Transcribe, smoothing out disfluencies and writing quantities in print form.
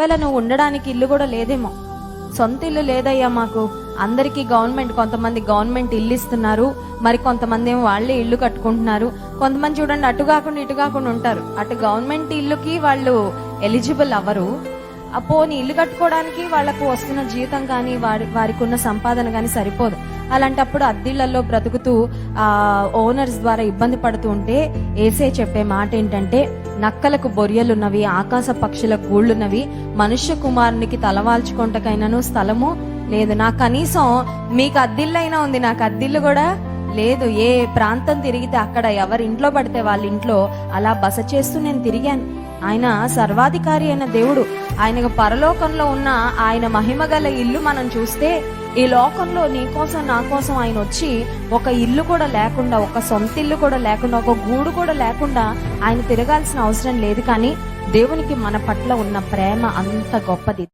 ఒకవేళ నువ్వు ఉండడానికి ఇల్లు కూడా లేదేమో, సొంత ఇల్లు లేదయ్యా మాకు, అందరికీ కొంతమంది గవర్నమెంట్ ఇల్లు ఇస్తున్నారు, మరి కొంతమంది ఏమో వాళ్ళే ఇల్లు కట్టుకుంటున్నారు, కొంతమంది చూడండి అటు కాకుండా ఇటు కాకుండా ఉంటారు. అటు గవర్నమెంట్ ఇల్లుకి వాళ్ళు ఎలిజిబుల్ అవ్వరు, పోనీ ఇల్లు కట్టుకోవడానికి వాళ్ళకు వస్తున్న జీతం కానీ వారికి ఉన్న సంపాదన కానీ సరిపోదు. అలాంటప్పుడు అద్దిళ్లలో బ్రతుకుతూ ఓనర్స్ ద్వారా ఇబ్బంది పడుతూ ఉంటే ఏసే చెప్పే మాట ఏంటంటే, నక్కలకు బొరియలున్నవి, ఆకాశ పక్షులకు గూళ్ళున్నవి, మనుష్య కుమారునికి తలవాల్చుకుంటకైనాను స్థలము లేదు. నాకు కనీసం మీకు అద్దిల్లైనా ఉంది, నాకు అద్దిల్లు కూడా లేదు. ఏ ప్రాంతం తిరిగితే అక్కడ ఎవరి ఇంట్లో పడితే వాళ్ళ ఇంట్లో అలా బస చేస్తూ నేను తిరిగాను. ఆయన సర్వాధికారి అయిన దేవుడు, ఆయనకు పరలోకంలో ఉన్న ఆయన మహిమగల ఇల్లు మనం చూస్తే, ఈ లోకంలో నీ కోసం నా కోసం ఆయన వచ్చి ఒక ఇల్లు కూడా లేకుండా, ఒక సొంత ఇల్లు కూడా లేకుండా, ఒక గూడు కూడా లేకుండా ఆయన తిరగాల్సిన అవసరం లేదు. కానీ దేవునికి మన పట్ల ఉన్న ప్రేమ అంత గొప్పది.